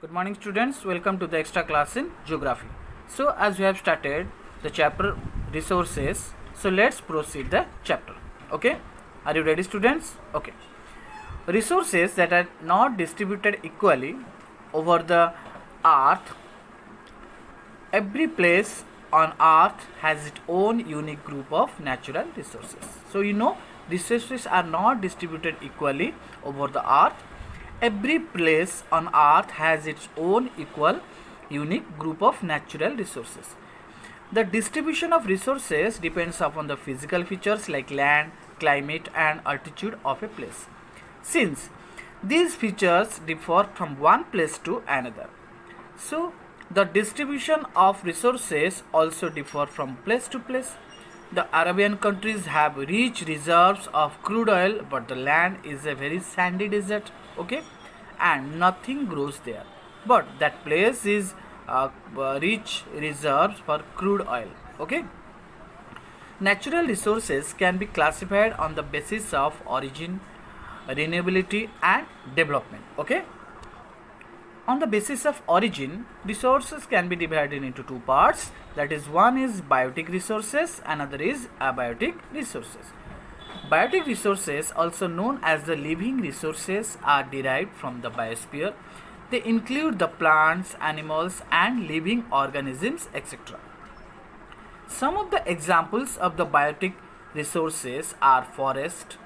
Good morning students, welcome to the extra class in geography. So as we have started the chapter resources, so let's proceed the chapter. Okay, are you ready students? Okay. Resources that are not distributed equally over the earth. Every place on earth has its own unique group of natural resources. So resources are not distributed equally over the earth. Every place on earth has its own unique group of natural resources. The distribution of resources depends upon the physical features like land, climate and altitude of a place. Since these features differ from one place to another, so the distribution of resources also differ from place to place. The Arabian countries have rich reserves of crude oil, but the land is a very sandy desert, okay, and nothing grows there. But that place is rich reserves for crude oil, okay. Natural resources can be classified on the basis of origin, renewability, and development, okay. On the basis of origin, resources can be divided into two parts. That is, one is biotic resources, another is abiotic resources. Biotic resources, also known as the living resources, are derived from the biosphere. They include the plants, animals, and living organisms, etc. Some of the examples of the biotic resources are forest,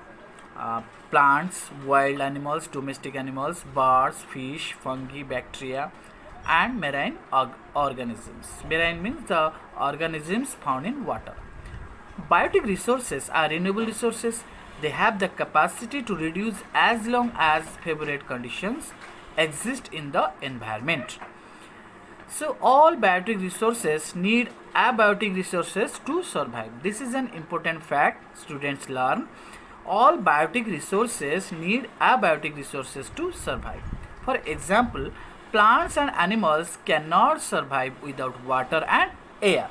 plants, wild animals, domestic animals, birds, fish, fungi, bacteria, and marine organisms. Marine means the organisms found in water. Biotic resources are renewable resources. They have the capacity to reduce as long as favorable conditions exist in the environment. So all biotic resources need abiotic resources to survive. This is an important fact students learn. All biotic resources need abiotic resources to survive. For example, plants and animals cannot survive without water and air.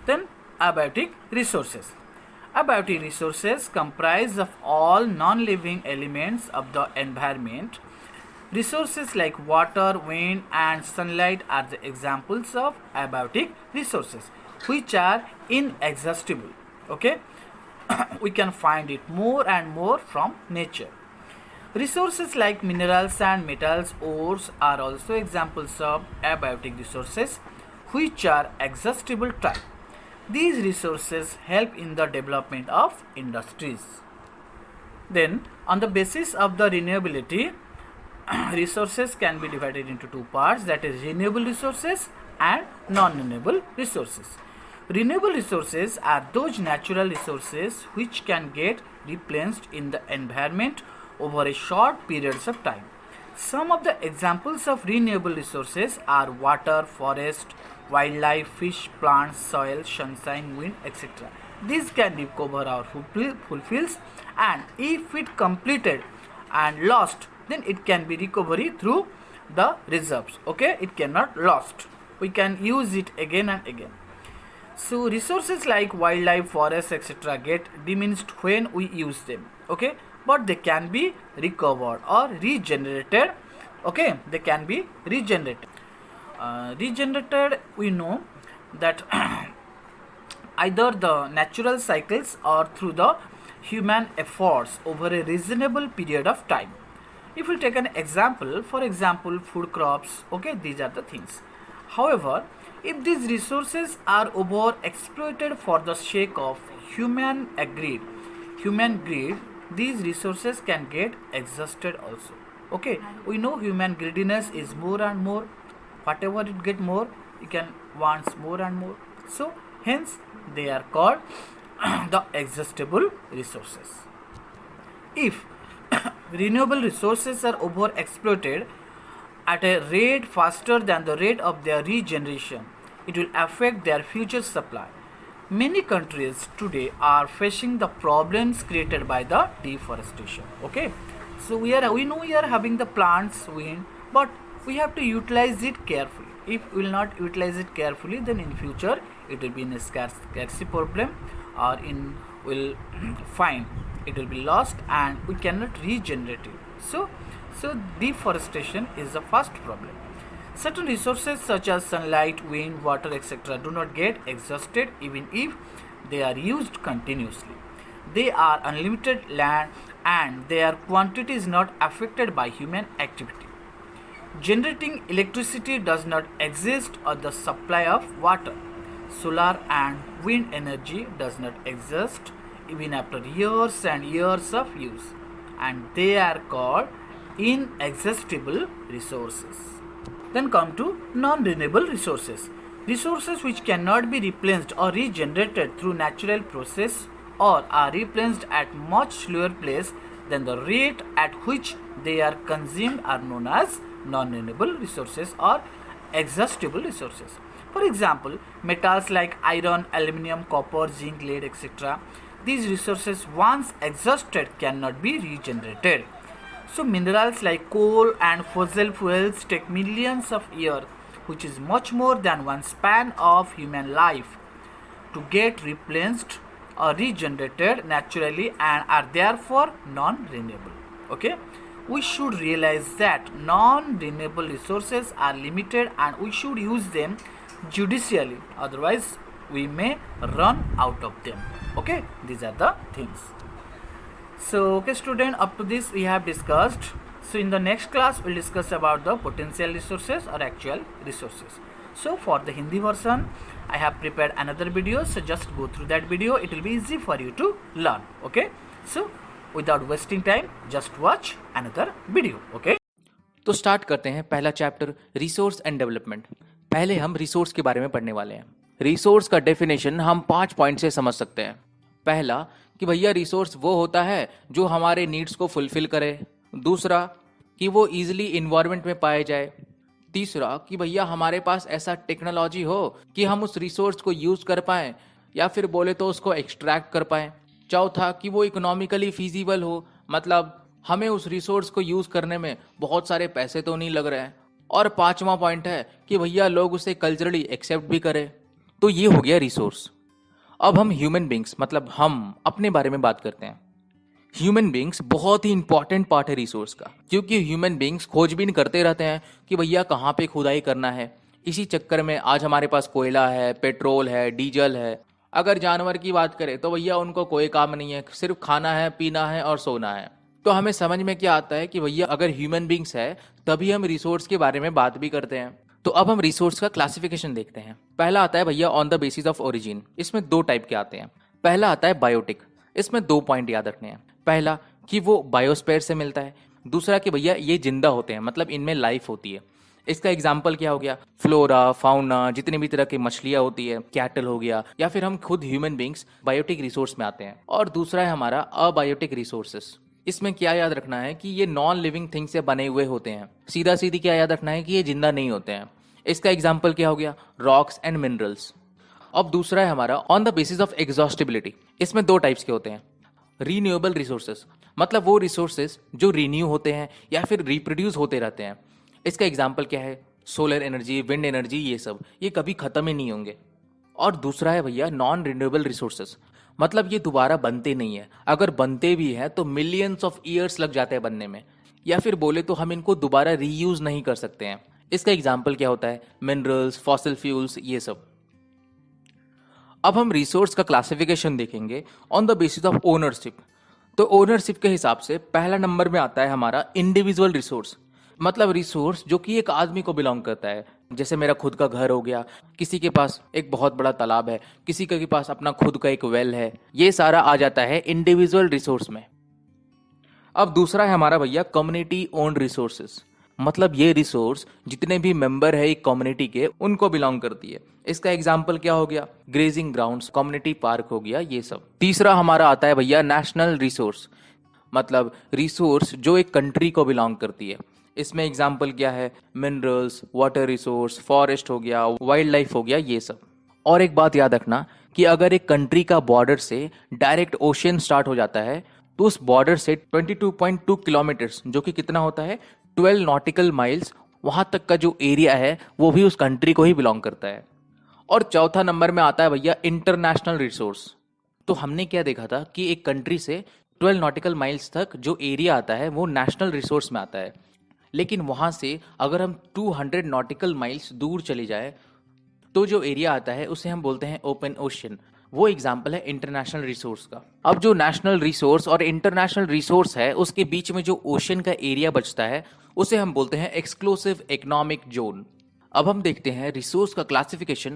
Then abiotic resources. Abiotic resources comprise of all non-living elements of the environment. Resources like water, wind and sunlight are the examples of abiotic resources which are inexhaustible. Okay. We can find it more and more from nature. Resources like minerals and metals, ores are also examples of abiotic resources which are exhaustible type. These resources help in the development of industries. Then, on the basis of the renewability, resources can be divided into two parts, that is renewable resources and non-renewable resources. Renewable resources are those natural resources which can get replenished in the environment over a short periods of time. Some of the examples of renewable resources are water, forest, wildlife, fish, plants, soil, sunshine, wind, etc. These can recover or fulfills, and if it completed and lost, then it can be recovery through the reserves. Okay, it cannot lost. We can use it again and again. So resources like wildlife, forests, etc. get diminished when we use them. Okay, but they can be recovered or regenerated. Okay, they can be regenerated. Regenerated, we know that either the natural cycles or through the human efforts over a reasonable period of time. If we take an example, for example, food crops, okay, these are the things. However, if these resources are over exploited for the sake of human greed, these resources can get exhausted also. Okay, we know human greediness is more and more. Whatever it get more, you can wants more and more. So hence they are called the exhaustible resources. If renewable resources are over exploited at a rate faster than the rate of their regeneration, it will affect their future supply. Many countries today are facing the problems created by the deforestation. Okay, so we know we are having the plants, wind, but we have to utilize it carefully. If we will not utilize it carefully, then in future it will be in a scarcity problem, or will find it will be lost and we cannot regenerate it. So deforestation is the first problem. Certain resources such as sunlight, wind, water, etc. do not get exhausted even if they are used continuously. They are unlimited land and their quantity is not affected by human activity. Generating electricity does not exist or the supply of water. Solar and wind energy does not exist even after years and years of use, and they are called inexhaustible resources. Then come to non-renewable resources. Resources which cannot be replenished or regenerated through natural process or are replenished at much slower pace than the rate at which they are consumed are known as non-renewable resources or exhaustible resources. For example, metals like iron, aluminium, copper, zinc, lead, etc. These resources once exhausted cannot be regenerated. So minerals like coal and fossil fuels take millions of years, which is much more than one span of human life, to get replenished or regenerated naturally and are therefore non-renewable. Okay, we should realize that non-renewable resources are limited and we should use them judicially, otherwise we may run out of them. Okay, these are the things. So okay student, up to this we have discussed. So in the next class we'll discuss about the potential resources or actual resources. So for the Hindi version I have prepared another video, so just go through that video, it will be easy for you to learn. Okay, so without wasting time just watch another video. Okay, तो start करते हैं पहला chapter resource and development. पहले हम resource के बारे में पढ़ने वाले हैं। रिसोर्स का डेफिनेशन हम 5 पॉइंट से समझ सकते हैं। पहला कि भैया रिसोर्स वो होता है जो हमारे नीड्स को फुलफिल करे। दूसरा कि वो इजीली इन्वायरमेंट में पाए जाए। तीसरा कि भैया हमारे पास ऐसा टेक्नोलॉजी हो कि हम उस रिसोर्स को यूज कर पाएं या फिर बोले तो उसको एक्सट्रैक्ट कर पाएं। चौथा कि वो इकोनॉमिकली फीजिबल हो, मतलब हमें उस रिसोर्स को यूज करने में बहुत सारे पैसे तो नहीं लग रहे हैं। और पांचवा पॉइंट है कि भैया लोग उसे कल्चरली एक्सेप्ट भी करें। तो ये हो गया रिसोर्स। अब हम ह्यूमन बींग्स मतलब हम अपने बारे में बात करते हैं। ह्यूमन बींग्स बहुत ही इंपॉर्टेंट पार्ट है रिसोर्स का, क्योंकि ह्यूमन बींग्स खोजबीन करते रहते हैं कि भैया कहाँ पे खुदाई करना है। इसी चक्कर में आज हमारे पास कोयला है, पेट्रोल है, डीजल है। अगर जानवर की बात करें तो भैया उनको कोई काम नहीं है, सिर्फ खाना है, पीना है और सोना है। तो हमें समझ में क्या आता है कि भैया अगर ह्यूमन बींग्स है तभी हम रिसोर्स के बारे में बात भी करते हैं। तो अब हम रिसोर्स का क्लासिफिकेशन देखते हैं। पहला आता है भैया on the basis of origin. इसमें 2 टाइप के आते हैं। पहला आता है बायोटिक। इसमें 2 पॉइंट याद रखने हैं। पहला कि वो बायोस्फीयर से मिलता है। दूसरा कि भैया ये जिंदा होते हैं, मतलब इनमें लाइफ होती है। इसका एग्जाम्पल क्या हो गया, फ्लोरा, फाउना, जितनी भी तरह की मछलियां होती है, कैटल हो गया, या फिर हम खुद ह्यूमन बींग्स बायोटिक रिसोर्स में आते हैं। और दूसरा है हमारा अबायोटिक रिसोर्सेस। इसमें क्या याद रखना है कि ये नॉन लिविंग थिंग से बने हुए होते हैं। सीधा सीधी क्या याद रखना है कि ये जिंदा नहीं होते हैं। इसका एग्जाम्पल क्या हो गया, रॉक्स एंड मिनरल्स। अब दूसरा है हमारा on the basis of exhaustibility. इसमें 2 टाइप्स के होते हैं। रीन्यूएबल रिसोर्सेस, मतलब वो रिसोर्सेस जो रीन्यू होते हैं या फिर रिप्रोड्यूस होते रहते हैं। इसका एग्जाम्पल क्या है, सोलर एनर्जी, विंड एनर्जी, ये सब ये कभी खत्म ही नहीं होंगे। और दूसरा है भैया नॉन रिन्यूएबल रिसोर्सेस, मतलब ये दोबारा बनते नहीं है। अगर बनते भी हैं तो मिलियंस ऑफ ईयर्स लग जाते हैं बनने में, या फिर बोले तो हम इनको दोबारा रीयूज नहीं कर सकते हैं। इसका एग्जाम्पल क्या होता है, मिनरल्स, फॉसिल फ्यूल्स, ये सब। अब हम रिसोर्स का क्लासिफिकेशन देखेंगे on the basis of ownership. तो ओनरशिप के हिसाब से पहला नंबर में आता है हमारा इंडिविजुअल रिसोर्स, मतलब रिसोर्स जो कि एक आदमी को बिलोंग करता है। जैसे मेरा खुद का घर हो गया, किसी के पास एक बहुत बड़ा तालाब है, किसी के पास अपना खुद का एक वेल है, ये सारा आ जाता है इंडिविजुअल रिसोर्स में। अब दूसरा है हमारा भैया कम्युनिटी ओन्ड रिसोर्सेस, मतलब ये रिसोर्स जितने भी मेंबर है एक कम्युनिटी के उनको बिलोंग करती है। इसका एग्जाम्पल क्या हो गया, ग्रेजिंग ग्राउंड्स, कम्युनिटी पार्क हो गया, ये सब। तीसरा हमारा आता है भैया नेशनल रिसोर्स, मतलब रिसोर्स जो एक कंट्री को बिलोंग करती है। इसमें एग्जाम्पल क्या है, मिनरल्स, वाटर रिसोर्स, फॉरेस्ट हो गया, वाइल्ड लाइफ हो गया, ये सब। और एक बात याद रखना कि अगर एक कंट्री का बॉर्डर से डायरेक्ट ओशियन स्टार्ट हो जाता है तो उस बॉर्डर से 22.2 किलोमीटर्स, जो कि कितना होता है 12 नॉटिकल माइल्स, वहां तक का जो एरिया है वो भी उस कंट्री को ही बिलोंग करता है। और चौथा नंबर में आता है भैया इंटरनेशनल रिसोर्स। तो हमने क्या देखा था कि एक कंट्री से 12 नॉटिकल माइल्स तक जो एरिया आता है वो नेशनल रिसोर्स में आता है। लेकिन वहाँ से अगर हम 200 नॉटिकल माइल्स दूर चले जाए तो जो एरिया आता है उसे हम बोलते हैं ओपन ओशन। वो एग्जाम्पल है इंटरनेशनल रिसोर्स का। अब जो नेशनल रिसोर्स और इंटरनेशनल रिसोर्स है उसके बीच में जो ओशन का एरिया बचता है उसे हम बोलते हैं एक्सक्लूसिव इकोनॉमिक जोन। अब हम देखते हैं रिसोर्स का क्लासिफिकेशन